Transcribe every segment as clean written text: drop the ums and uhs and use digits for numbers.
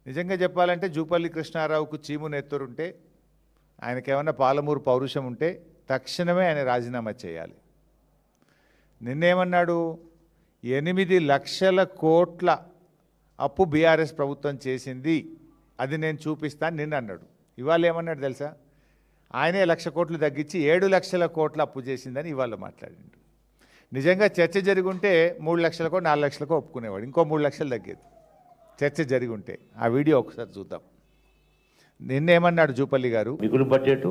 నిజంగా చెప్పాలంటే జూపల్లి కృష్ణారావుకు చీము నెత్తురుంటే, ఆయనకేమన్నా పాలమూరు పౌరుషం ఉంటే తక్షణమే ఆయన రాజీనామా చేయాలి. నిన్నేమన్నాడు? 8 లక్షల కోట్ల అప్పు బీఆర్ఎస్ ప్రభుత్వం చేసింది, అది నేను చూపిస్తాను నిన్న అన్నాడు. ఇవాళ ఏమన్నాడు తెలుసా? ఆయనే 1 లక్ష కోట్లు తగ్గించి 7 లక్షల కోట్ల అప్పు చేసిందని ఇవాళ మాట్లాడిండు. నిజంగా చర్చ జరిగుంటే 3 లక్షలకో 4 లక్షలకో ఒప్పుకునేవాడు, ఇంకో 3 లక్షలు తగ్గేది చర్చ జరిగుంటే. ఆ వీడియో ఒకసారి చూద్దాం. నిన్నేమన్నాడు జూపల్లి గారు? మిగులు బడ్జెట్,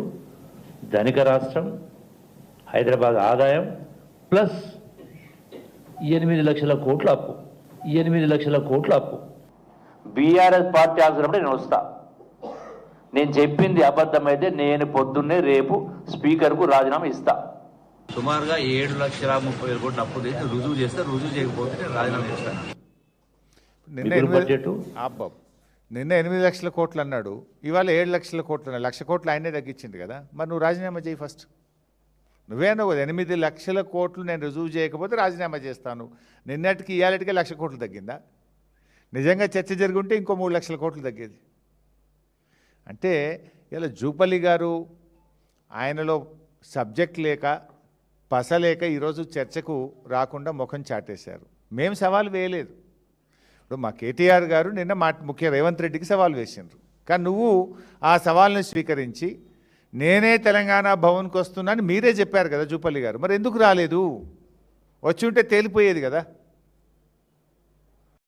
ధనిక రాష్ట్రం, హైదరాబాద్ ఆదాయం ప్లస్ 8 లక్షల కోట్ల అప్పు. 8 లక్షల కోట్ల అప్పు బీఆర్ఎస్ పార్టీ అవసరప్పుడు నేను వస్తా. నేను చెప్పింది అబద్ధమైతే నేను పొద్దున్నే రేపు స్పీకర్కు రాజీనామా ఇస్తా. సుమారుగా 7,30,000 కోట్ల అప్పు చేసి రుజువు చేస్తే, రుజువు చేయకపోతే నేను రాజీనామా చేస్తాను. నిన్న 8 లక్షల కోట్లు అన్నాడు, ఇవాళ 7 లక్షల కోట్లు అన్నాడు. 1 లక్ష కోట్లు ఆయనే తగ్గించింది కదా, మరి నువ్వు రాజీనామా చేయి ఫస్ట్. నువ్వేనో 8 లక్షల కోట్లు నేను రుజువు చేయకపోతే రాజీనామా చేస్తాను. నిన్నటికి ఇవాళటికే 1 లక్ష కోట్లు తగ్గిందా? నిజంగా చర్చ జరుగుంటే ఇంకో 3 లక్షల కోట్లు తగ్గేది. అంటే ఇలా జూపల్లి గారు ఆయనలో సబ్జెక్ట్ లేక పసలేక ఈరోజు చర్చకు రాకుండా ముఖం చాటేశారు. మేము సవాల్ వేయలేదు. ఇప్పుడు మా కేటీఆర్ గారు నిన్న ముఖ్య రేవంత్ రెడ్డికి సవాల్ వేసిండ్రు, కానీ నువ్వు ఆ సవాల్ని స్వీకరించి నేనే తెలంగాణ భవన్కి వస్తున్నాను మీరే చెప్పారు కదా జూపల్లి గారు, మరి ఎందుకు రాలేదు? వచ్చి ఉంటే తేలిపోయేది కదా.